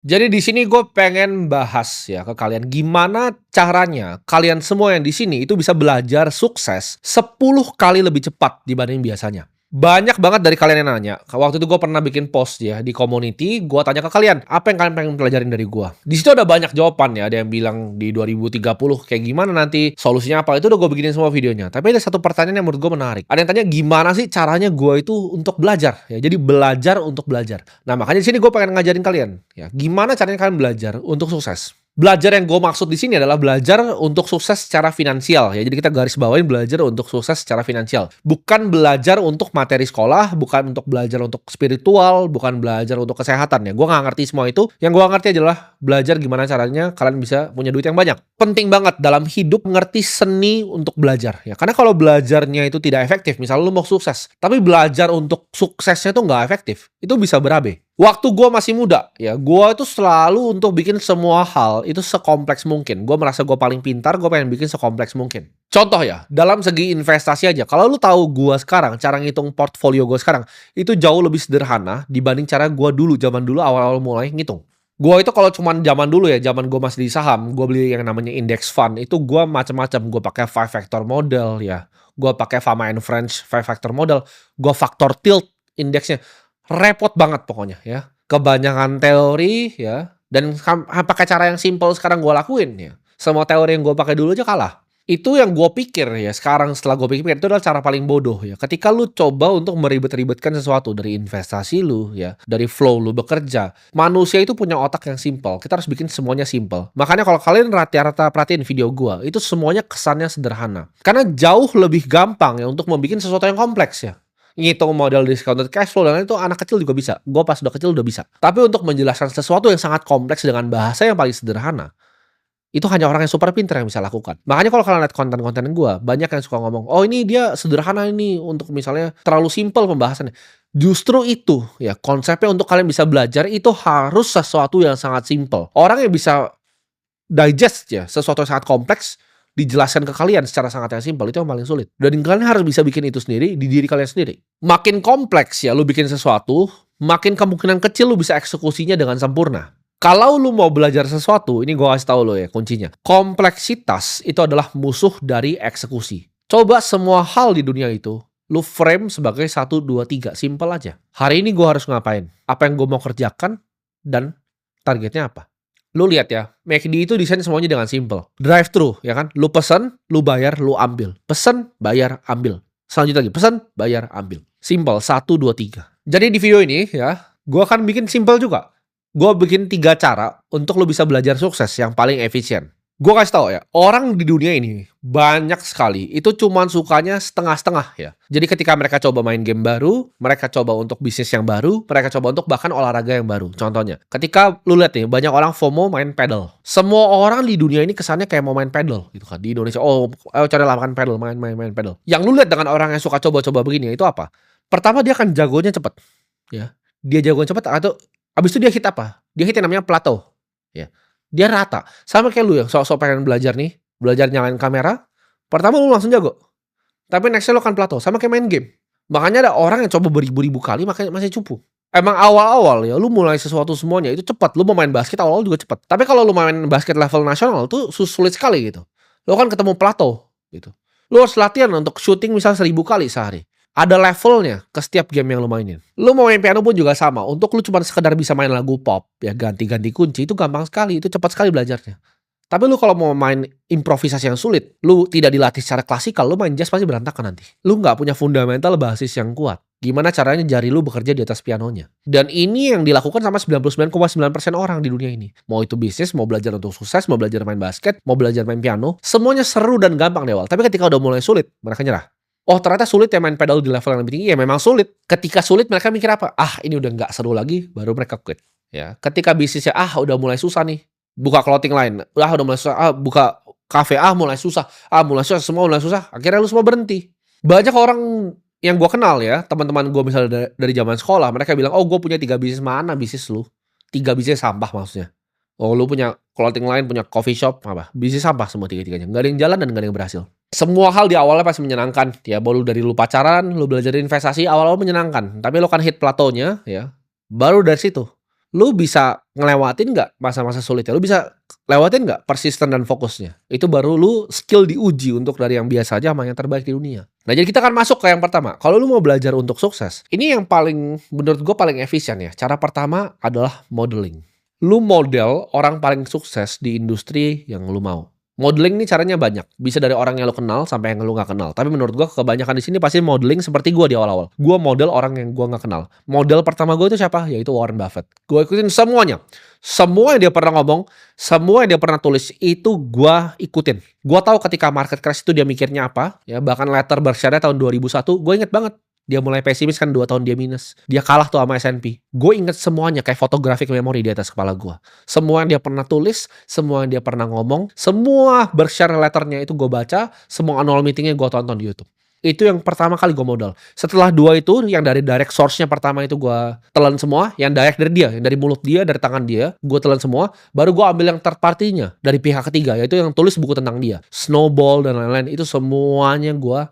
Jadi di sini gue pengen bahas ya ke kalian, gimana caranya kalian semua yang di sini itu bisa belajar sukses 10 kali lebih cepat dibanding biasanya. Banyak banget dari kalian yang nanya. Waktu itu gue pernah bikin post ya di community, gue tanya ke kalian, apa yang kalian pengen pelajarin dari gue? Di situ ada banyak jawaban ya, ada yang bilang di 2030 kayak gimana nanti, solusinya apa, itu udah gue bikinin semua videonya. Tapi ada satu pertanyaan yang menurut gue menarik. Ada yang tanya gimana sih caranya gue itu untuk belajar ya. Jadi belajar untuk belajar. Nah, makanya di sini gue pengen ngajarin kalian ya, gimana caranya kalian belajar untuk sukses. Belajar yang gue maksud di sini adalah belajar untuk sukses secara finansial ya. Jadi kita garis bawain belajar untuk sukses secara finansial. Bukan belajar untuk materi sekolah, bukan untuk belajar untuk spiritual, bukan belajar untuk kesehatan ya. Gue nggak ngerti semua itu. Yang gue ngerti adalah belajar gimana caranya kalian bisa punya duit yang banyak. Penting banget dalam hidup ngerti seni untuk belajar ya. Karena kalau belajarnya itu tidak efektif, misalnya lu mau sukses, tapi belajar untuk suksesnya itu nggak efektif, itu bisa berabe. Waktu gue masih muda, ya gue itu selalu untuk bikin semua hal itu sekompleks mungkin. Gue merasa gue paling pintar, gue pengen bikin sekompleks mungkin. Contoh ya, dalam segi investasi aja. Kalau lu tahu gue sekarang, cara ngitung portfolio gue sekarang, itu jauh lebih sederhana dibanding cara gue dulu, zaman dulu awal-awal mulai ngitung. Gue itu kalau cuman zaman dulu ya, zaman gue masih di saham, gue beli yang namanya index fund, itu gue macam-macam. Gue pakai 5 factor model ya, gue pakai Fama and Friends 5 factor model, gue factor tilt indeksnya. Repot banget pokoknya ya. Kebanyakan teori ya, dan pakai cara yang simple sekarang gue lakuin ya. Semua teori yang gue pakai dulu aja kalah. Itu yang gue pikir ya, sekarang setelah gue pikir itu adalah cara paling bodoh ya. Ketika lu coba untuk meribet-ribetkan sesuatu dari investasi lu ya, dari flow lu bekerja. Manusia itu punya otak yang simple. Kita harus bikin semuanya simple. Makanya kalau kalian rata-rata perhatiin video gue, itu semuanya kesannya sederhana. Karena jauh lebih gampang ya untuk membuat sesuatu yang kompleks ya. Ngitung model discounted cash flow dan lain itu anak kecil juga bisa. Gue pas udah kecil udah bisa. Tapi untuk menjelaskan sesuatu yang sangat kompleks dengan bahasa yang paling sederhana, itu hanya orang yang super pintar yang bisa lakukan. Makanya kalau kalian lihat konten-konten gue, banyak yang suka ngomong, oh ini dia sederhana ini untuk misalnya terlalu simpel pembahasannya. Justru itu ya konsepnya untuk kalian bisa belajar itu harus sesuatu yang sangat simpel. Orang yang bisa digest ya sesuatu yang sangat kompleks dijelaskan ke kalian secara sangat yang simpel itu yang paling sulit. Dan kalian harus bisa bikin itu sendiri di diri kalian sendiri. Makin kompleks ya lu bikin sesuatu, makin kemungkinan kecil lu bisa eksekusinya dengan sempurna. Kalau lu mau belajar sesuatu, ini gue kasih tahu lo ya kuncinya. Kompleksitas itu adalah musuh dari eksekusi. Coba semua hal di dunia itu lu frame sebagai 1, 2, 3. Simple aja. Hari ini gue harus ngapain? Apa yang gue mau kerjakan? Dan targetnya apa? Lu lihat ya, McD itu desain semuanya dengan simple. Drive thru, ya kan? Lu pesen, lu bayar, lu ambil. Pesen, bayar, ambil. Selanjutnya lagi, pesen, bayar, ambil. Simple, 1, 2, 3. Jadi di video ini ya, gue akan bikin simple juga. Gue bikin 3 cara untuk lu bisa belajar sukses yang paling efisien. Gue kasih tau ya, orang di dunia ini banyak sekali itu cuman sukanya setengah-setengah ya. Jadi ketika mereka coba main game baru, mereka coba untuk bisnis yang baru, mereka coba untuk bahkan olahraga yang baru. Contohnya, ketika lu lihat nih, banyak orang FOMO main pedal. Semua orang di dunia ini kesannya kayak mau main pedal gitu kan. Di Indonesia, oh ayo cari lapangan pedal, main pedal. Yang lu lihat dengan orang yang suka coba-coba begini, itu apa? Pertama dia akan jagonya cepet ya. Dia jagonya cepet atau abis itu dia hit apa? Dia hit yang namanya plateau ya. Dia rata. Sama kayak lu yang sok-sok pengen belajar nih. Belajar nyalain kamera. Pertama lu langsung jago. Tapi nextnya lu akan plateau. Sama kayak main game. Makanya ada orang yang coba beribu-ribu kali makanya masih cupu. Emang awal-awal ya lu mulai sesuatu semuanya itu cepat. Lu mau main basket awal-awal juga cepat. Tapi kalau lu main basket level nasional tuh sulit sekali gitu. Lu kan ketemu plateau gitu. Lu harus latihan untuk shooting misal 1000 kali sehari. Ada levelnya ke setiap game yang lu mainin. Lu mau main piano pun juga sama. Untuk lu cuma sekedar bisa main lagu pop, ya ganti-ganti kunci, itu gampang sekali. Itu cepat sekali belajarnya. Tapi lu kalau mau main improvisasi yang sulit, lu tidak dilatih secara klasikal, lu main jazz pasti berantakan nanti. Lu nggak punya fundamental basis yang kuat. Gimana caranya jari lu bekerja di atas pianonya. Dan ini yang dilakukan sama 99,9% orang di dunia ini. Mau itu bisnis, mau belajar untuk sukses, mau belajar main basket, mau belajar main piano. Semuanya seru dan gampang di awal. Tapi ketika udah mulai sulit, mereka nyerah. Oh ternyata sulit ya main pedal di level yang lebih tinggi. Ya memang sulit. Ketika sulit mereka mikir apa? Ah ini udah nggak seru lagi. Baru mereka quit. Ya, ketika bisnisnya udah mulai susah nih. Buka clothing line. Udah mulai susah. Buka cafe. Mulai susah. Mulai susah. Semua mulai susah. Akhirnya lu semua berhenti. Banyak orang yang gue kenal ya. Teman-teman gue misalnya dari zaman sekolah. Mereka bilang, oh gue punya 3 bisnis. Mana bisnis lu? 3 bisnis sampah maksudnya. Oh lu punya clothing line, punya coffee shop, apa? Bisnis sampah semua 3-tiganya. Gak ada yang jalan dan gak ada yang berhasil. Semua hal di awalnya pasti menyenangkan. Ya, baru dari lu pacaran, lu belajar investasi, awal-awal menyenangkan. Tapi lu kan hit plateaunya, ya. Baru dari situ, Lu bisa ngelewatin nggak masa-masa sulitnya? Lu bisa lewatin nggak persisten dan fokusnya? Itu baru lu skill diuji untuk dari yang biasa aja sama yang terbaik di dunia. Nah, jadi kita akan masuk ke yang pertama. Kalau lu mau belajar untuk sukses, ini yang paling menurut gue paling efisien ya. Cara pertama adalah modeling. Lu model orang paling sukses di industri yang lu mau. Modeling nih caranya banyak. Bisa dari orang yang lu kenal sampai yang lu nggak kenal. Tapi menurut gua kebanyakan di sini pasti modeling seperti gua di awal-awal. Gua model orang yang gua nggak kenal. Model pertama gua itu siapa? Yaitu Warren Buffett. Gua ikutin semuanya. Semua yang dia pernah ngomong, semua yang dia pernah tulis itu gua ikutin. Gua tahu ketika market crash itu dia mikirnya apa. Ya bahkan letter Berkshire tahun 2001, gua inget banget. Dia mulai pesimis kan 2 tahun dia minus. Dia kalah tuh sama S&P. Gue inget semuanya kayak photographic memory di atas kepala gue. Semua yang dia pernah tulis, semua yang dia pernah ngomong, semua Berkshire letternya itu gue baca, semua annual meetingnya gue tonton di YouTube. Itu yang pertama kali gue modal. Setelah 2 itu, yang dari direct source-nya pertama itu gue telan semua. Yang direct dari dia, yang dari mulut dia, dari tangan dia, gue telan semua. Baru gue ambil yang third party-nya, dari pihak ketiga, yaitu yang tulis buku tentang dia. Snowball dan lain-lain, itu semuanya gue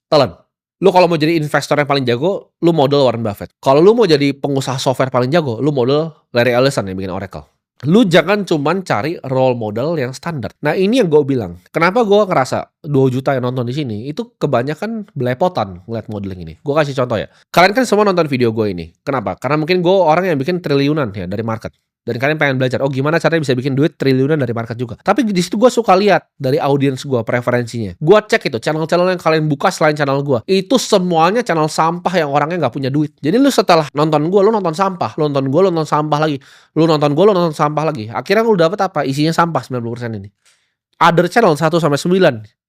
telan. Lu kalau mau jadi investor yang paling jago, lu model Warren Buffett. Kalau lu mau jadi pengusaha software paling jago, lu model Larry Ellison yang bikin Oracle. Lu jangan cuman cari role model yang standar. Nah, ini yang gue bilang. Kenapa gue ngerasa 2 juta yang nonton di sini itu kebanyakan belepotan ngeliat modeling ini. Gue kasih contoh ya. Kalian kan semua nonton video gue ini. Kenapa? Karena mungkin gue orang yang bikin triliunan ya dari market. Dan kalian pengen belajar, oh gimana caranya bisa bikin duit triliunan dari market juga. Tapi di situ gue suka lihat dari audiens gue, preferensinya. Gue cek itu, channel-channel yang kalian buka selain channel gue. Itu semuanya channel sampah yang orangnya nggak punya duit. Jadi lu setelah nonton gue, lu nonton sampah. Lu nonton gue, lu nonton sampah lagi. Lu nonton gue, lu nonton sampah lagi. Akhirnya lu dapet apa? Isinya sampah 90% ini. Other channel 1-9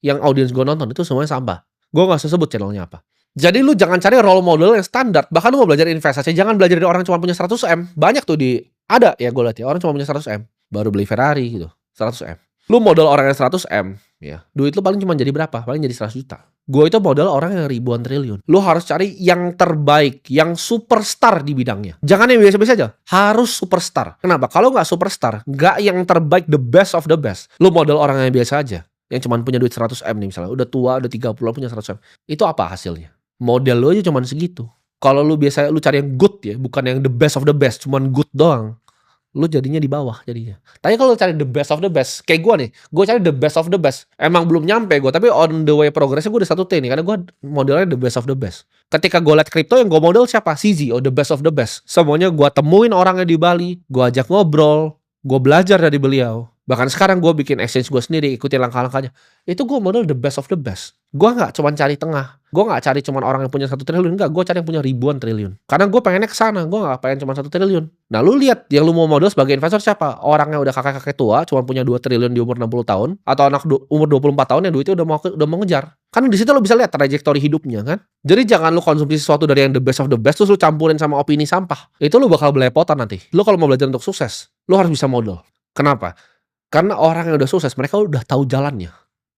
yang audiens gue nonton, itu semuanya sampah. Gue gak usah sebut channelnya apa. Jadi lu jangan cari role model yang standar. Bahkan lu mau belajar investasi, jangan belajar dari orang yang cuma punya 100M. Banyak tuh ada ya gue lihat ya, orang cuma punya 100M. Baru beli Ferrari gitu, 100M. Lu modal orang yang 100M, ya. Duit lu paling cuma jadi berapa? Paling jadi 100 juta. Gue itu modal orang yang ribuan triliun. Lu harus cari yang terbaik, yang superstar di bidangnya. Jangan yang biasa-biasa aja. Harus superstar. Kenapa? Kalau nggak superstar, nggak yang terbaik, the best of the best. Lu modal orang yang biasa aja, yang cuma punya duit 100M nih misalnya. Udah tua, udah 30 punya 100M. Itu apa hasilnya? Model lu aja cuman segitu. Kalau lu biasa lu cari yang good ya, bukan yang the best of the best, cuman good doang. Lu jadinya di bawah jadinya. Tapi kalau lu cari the best of the best, kayak gue nih, gue cari the best of the best. Emang belum nyampe gue, tapi on the way progressnya gue udah 1T nih, karena gue modelnya the best of the best. Ketika gue liat kripto yang gue model siapa? CZ, the best of the best. Semuanya gue temuin orangnya di Bali, gue ajak ngobrol, gue belajar dari beliau. Bahkan sekarang gue bikin exchange gue sendiri, ikutin langkah-langkahnya. Itu gue model the best of the best. Gue gak cuma cari tengah. Gue gak cari cuma orang yang punya 1 triliun. Enggak, gue cari yang punya ribuan triliun. Karena gue pengennya kesana. Gue gak pengen cuma 1 triliun. Nah lu lihat yang lu mau model sebagai investor siapa? Orang yang udah kakek-kakek tua, cuma punya 2 triliun di umur 60 tahun. Atau anak umur 24 tahun yang duitnya udah mau ngejar. Kan di situ lu bisa lihat trajektori hidupnya kan. Jadi jangan lu konsumsi sesuatu dari yang the best of the best, terus lu campurin sama opini sampah. Itu lu bakal belepotan nanti. Lu kalau mau belajar untuk sukses, lu harus bisa model. Kenapa? Karena orang yang udah sukses, mereka udah tahu jalannya.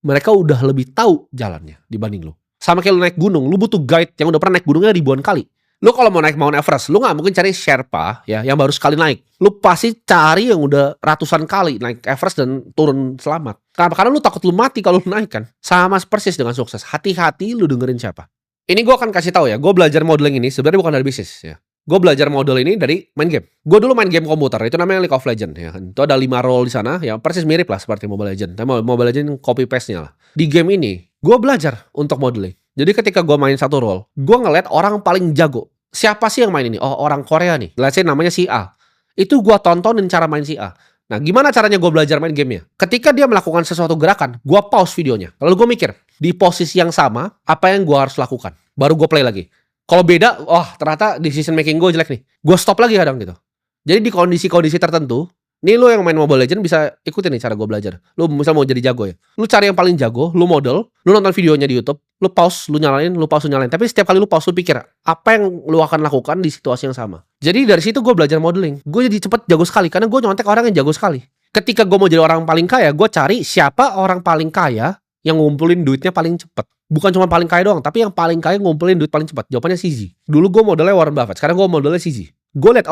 Mereka udah lebih tahu jalannya dibanding lu. Sama kayak lu naik gunung, lu butuh guide yang udah pernah naik gunungnya ribuan kali. Lu kalau mau naik Mount Everest, lu gak mungkin cari Sherpa ya yang baru sekali naik. Lu pasti cari yang udah ratusan kali naik Everest dan turun selamat. Kenapa? Karena lu takut lu mati kalau lu naik kan. Sama persis dengan sukses. Hati-hati lu dengerin siapa. Ini gue akan kasih tahu ya, gue belajar modeling ini sebenarnya bukan dari bisnis ya. Gue belajar model ini dari main game. Gue dulu main game komputer, itu namanya League of Legends ya. Itu ada 5 role di sana, ya persis mirip lah seperti Mobile Legends. Tapi Mobile Legends copy paste-nya lah. Di game ini, gue belajar untuk modeling. Jadi ketika gue main satu role, gue ngeliat orang paling jago. Siapa sih yang main ini? Oh, orang Korea nih. Let's say namanya si A. Itu gue tontonin cara main si A. Nah, gimana caranya gue belajar main gamenya? Ketika dia melakukan sesuatu gerakan, gue pause videonya. Lalu gue mikir, di posisi yang sama, apa yang gue harus lakukan? Baru gue play lagi. Kalau beda, ternyata decision making gue jelek nih. Gue stop lagi kadang gitu. Jadi di kondisi-kondisi tertentu, nih lu yang main Mobile Legends bisa ikutin nih cara gue belajar. Lu misal mau jadi jago ya. Lu cari yang paling jago, lu model, lu nonton videonya di YouTube, lu pause, lu nyalain, lu pause, lu nyalain. Tapi setiap kali lu pause, lu pikir, apa yang lu akan lakukan di situasi yang sama. Jadi dari situ gue belajar modeling. Gue jadi cepet jago sekali, karena gue nyontek orang yang jago sekali. Ketika gue mau jadi orang paling kaya, gue cari siapa orang paling kaya yang ngumpulin duitnya paling cepet. Bukan cuma paling kaya doang, tapi yang paling kaya ngumpulin duit paling cepat. Jawabannya CZ. Dulu gue modelnya Warren Buffett, sekarang gue modelnya CZ. Gue lihat,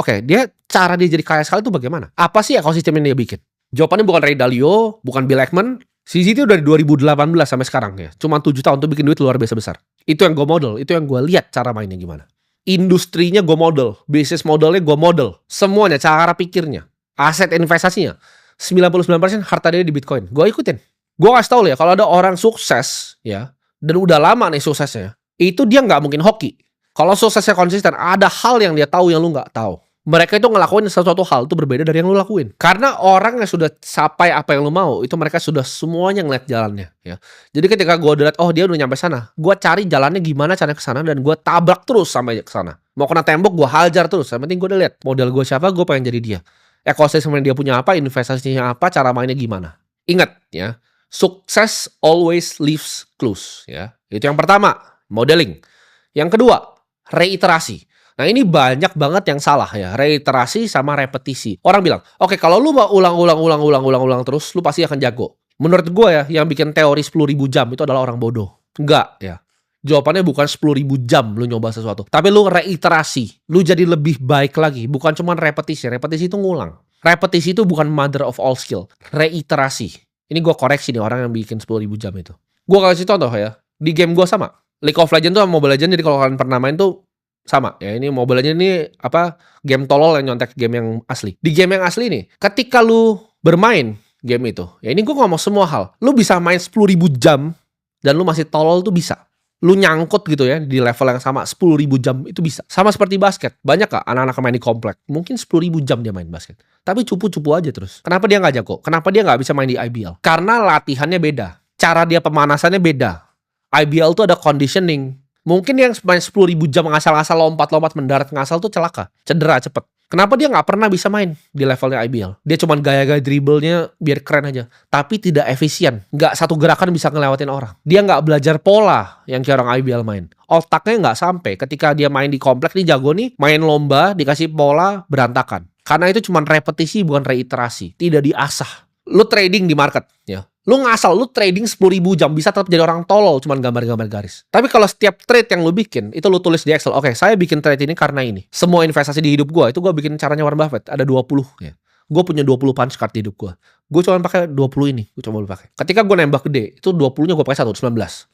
cara dia jadi kaya sekali itu bagaimana? Apa sih ekosistem yang dia bikin? Jawabannya bukan Ray Dalio, bukan Bill Ackman. CZ itu dari 2018 sampai sekarang ya. Cuma 7 tahun tuh bikin duit luar biasa besar. Itu yang gue model, itu yang gue lihat cara mainnya gimana. Industrinya gue model, bisnis modelnya gue model, semuanya, cara pikirnya, aset investasinya, 99% harta dia di Bitcoin. Gue ikutin. Gue kasih tau ya, kalau ada orang sukses ya, dan udah lama nih suksesnya, itu dia nggak mungkin hoki. Kalau suksesnya konsisten, ada hal yang dia tahu yang lu nggak tahu. Mereka itu ngelakuin sesuatu hal itu berbeda dari yang lu lakuin. Karena orang yang sudah capai apa yang lu mau, itu mereka sudah semuanya ngeliat jalannya. Ya. Jadi ketika gue udah liat, oh dia udah nyampe sana, gue cari jalannya gimana caranya ke sana dan gue tabrak terus sampai ke sana. Mau kena tembok, gue hajar terus. Yang penting gue udah liat model gue siapa, gue pengen jadi dia. Ekosistem dia punya apa, investasinya apa, cara mainnya gimana. Ingat ya, sukses always leaves clues. Ya, itu yang pertama, modeling. Yang kedua, reiterasi. Nah ini banyak banget yang salah ya, reiterasi sama repetisi. Orang bilang, oke kalau lu mau ulang terus, lu pasti akan jago. Menurut gue ya, yang bikin teori 10.000 jam itu adalah orang bodoh. Enggak ya. Jawabannya bukan 10.000 jam lu nyoba sesuatu. Tapi lu reiterasi, lu jadi lebih baik lagi. Bukan cuma repetisi, repetisi itu ngulang. Repetisi itu bukan mother of all skill. Reiterasi. Ini gue koreksi nih orang yang bikin 10.000 jam itu. Gue kasih contoh ya, di game gue sama. League of Legends tuh sama Mobile Legends, jadi kalau kalian pernah main tuh sama ya, ini Mobile Legends ini apa, game tolol yang nyontek game yang asli. Di game yang asli nih, ketika lu bermain game itu, ya ini gue ngomong semua hal, lu bisa main 10.000 jam dan lu masih tolol tuh bisa. Lu nyangkut gitu ya di level yang sama 10.000 jam itu bisa. Sama seperti basket. Banyak gak anak-anak main di komplek? Mungkin 10.000 jam dia main basket. Tapi cupu-cupu aja terus. Kenapa dia gak jago? Kenapa dia gak bisa main di IBL? Karena latihannya beda. Cara dia pemanasannya beda. IBL tuh ada conditioning. Mungkin yang main 10.000 jam ngasal-ngasal lompat-lompat mendarat ngasal tuh celaka. Cedera cepet. Kenapa dia gak pernah bisa main di levelnya IBL? Dia cuma gaya-gaya dribblenya biar keren aja. Tapi tidak efisien. Gak satu gerakan bisa ngelewatin orang. Dia gak belajar pola yang kayak orang IBL main. Otaknya gak sampai. Ketika dia main di komplek nih jago nih, main lomba, dikasih pola, berantakan. Karena itu cuma repetisi bukan reiterasi. Tidak diasah. Lu trading di market ya. Lu ngasal, lu trading 10.000 jam bisa tetap jadi orang tolol cuman gambar-gambar garis. Tapi kalau setiap trade yang lu bikin, itu lu tulis di Excel. Oke, saya bikin trade ini karena ini. Semua investasi di hidup gua itu gua bikin caranya Warren Buffett. Ada 20 ya. Gue punya 20 punch card di hidup gue. Gue cuma pakai 20 ini. Gue cuma pakai. Ketika gue nembak gede, itu 20-nya gue pakai 19.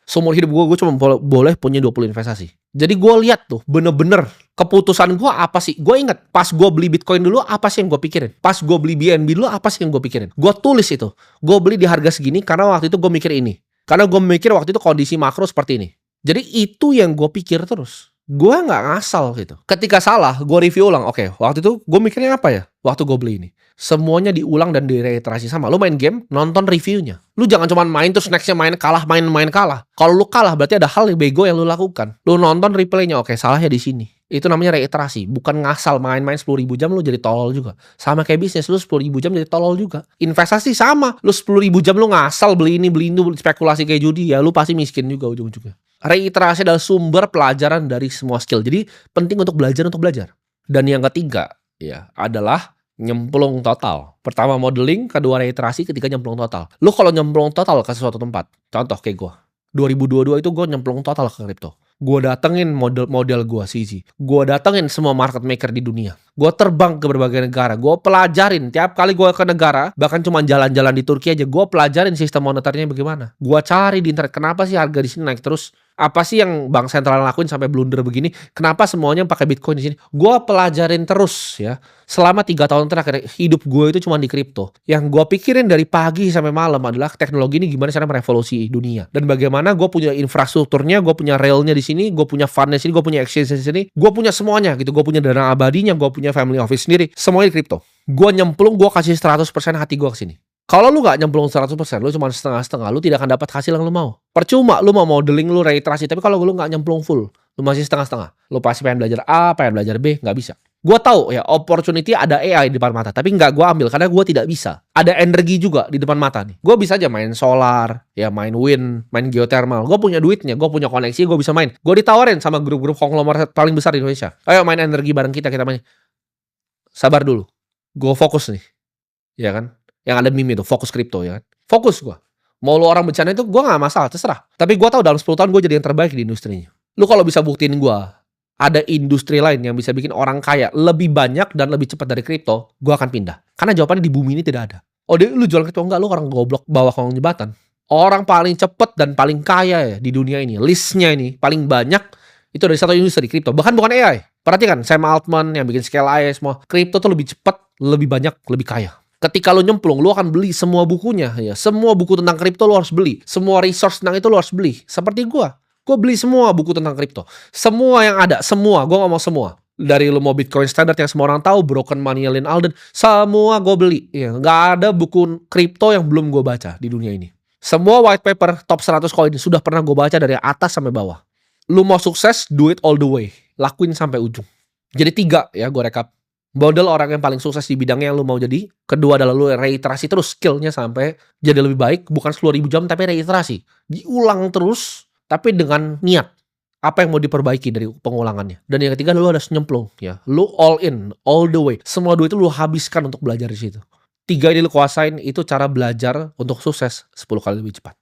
Seumur hidup gue cuma boleh punya 20 investasi. Jadi gue lihat tuh, bener-bener keputusan gue apa sih? Gue inget, pas gue beli Bitcoin dulu, apa sih yang gue pikirin? Pas gue beli BNB dulu, apa sih yang gue pikirin? Gue tulis itu. Gue beli di harga segini karena waktu itu gue mikir ini. Karena gue mikir waktu itu kondisi makro seperti ini. Jadi itu yang gue pikir terus. Gue nggak ngasal gitu. Ketika salah, gue review ulang. Oke, waktu itu gue mikirnya apa ya? Waktu gue beli ini. Semuanya diulang dan direiterasi sama. Lu main game, nonton reviewnya. Lu jangan cuma main terus nextnya main kalah, main kalah. Kalau lu kalah berarti ada hal yang bego yang lu lakukan. Lu nonton replaynya, oke salahnya di sini. Itu namanya reiterasi. Bukan ngasal main-main 10.000 jam lu jadi tolol juga. Sama kayak bisnis, lu 10.000 jam jadi tolol juga. Investasi sama. Lu 10.000 jam lu ngasal beli ini, beli itu, spekulasi kayak judi, ya lu pasti miskin juga ujung-ujungnya. Reiterasi adalah sumber pelajaran dari semua skill. Jadi penting untuk belajar. Dan yang ketiga ya adalah nyemplung total. Pertama modeling, kedua reiterasi, ketiga nyemplung total. Lu kalau nyemplung total ke suatu tempat, contoh kayak gue 2022 itu gue nyemplung total ke kripto. Gue datengin model gue CZ. Gue datengin semua market maker di dunia. Gue terbang ke berbagai negara. Gue pelajarin tiap kali gue ke negara, bahkan cuma jalan-jalan di Turki aja, gue pelajarin sistem moneternya bagaimana. Gue cari di internet kenapa sih harga di sini naik terus. Apa sih yang bank sentral lakuin sampai blunder begini? Kenapa semuanya pakai Bitcoin di sini? Gue pelajarin terus ya. Selama 3 tahun terakhir hidup gue itu cuma di kripto. Yang gue pikirin dari pagi sampai malam adalah teknologi ini gimana cara merevolusi dunia. Dan bagaimana gue punya infrastrukturnya, gue punya railnya di sini, gue punya fundnya di sini, gue punya exchange di sini, gue punya semuanya gitu. Gue punya dana abadinya, gue punya family office sendiri, semuanya di kripto. Gue nyemplung, gue kasih 100% hati gue ke sini. Kalau lu gak nyemplung 100%, lu cuma setengah-setengah, lu tidak akan dapat hasil yang lu mau. Percuma lu mau modeling, lu reiterasi, tapi kalau lu gak nyemplung full, lu masih setengah-setengah. Lu pasti pengen belajar A, pengen belajar B, gak bisa. Gue tahu ya, opportunity ada AI di depan mata, tapi gak gue ambil karena gue tidak bisa. Ada energi juga di depan mata nih. Gue bisa aja main solar, ya main wind, main geothermal. Gue punya duitnya, gue punya koneksi, gue bisa main. Gue ditawarin sama grup-grup konglomerat paling besar di Indonesia. Ayo main energi bareng kita main. Sabar dulu, gue fokus nih, ya kan? Yang ada meme itu, fokus kripto ya kan. Fokus gue. Mau lu orang bercanda itu gue gak masalah, terserah. Tapi gue tahu dalam 10 tahun gue jadi yang terbaik di industrinya. Lu kalau bisa buktiin gue, ada industri lain yang bisa bikin orang kaya lebih banyak dan lebih cepat dari kripto, gue akan pindah. Karena jawabannya di bumi ini tidak ada. Oh lu jual kripto enggak, lu orang goblok bawah kolong jembatan. Orang paling cepat dan paling kaya ya di dunia ini, listnya ini paling banyak, Itu dari satu industri kripto, bahkan bukan AI. Perhatikan, Sam Altman yang bikin Scale AI semua. Kripto tuh lebih cepat, lebih banyak, lebih kaya. Ketika lu nyemplung, lu akan beli semua bukunya ya. Semua buku tentang kripto lu harus beli. Semua resource tentang itu lu harus beli. Seperti gua. Gua beli semua buku tentang kripto. Semua yang ada, semua. Gua ngomong semua. Dari lu mau Bitcoin Standard yang semua orang tahu, Broken Money Lyn Alden, semua gue beli. Ya, nggak ada buku kripto yang belum gue baca di dunia ini. Semua white paper top 100 koin sudah pernah gue baca dari atas sampai bawah. Lu mau sukses, do it all the way. Lakuin sampai ujung. Jadi 3 ya, gue rekap. Model orang yang paling sukses di bidangnya yang lu mau jadi. Kedua adalah lu reiterasi terus skillnya sampai jadi lebih baik. Bukan 10.000 jam tapi reiterasi. Diulang terus tapi dengan niat. Apa yang mau diperbaiki dari pengulangannya. Dan yang ketiga lu harus nyemplung ya. Lu all in, all the way. Semua duit itu lu habiskan untuk belajar di situ. 3 ini lu kuasain, itu cara belajar untuk sukses 10 kali lebih cepat.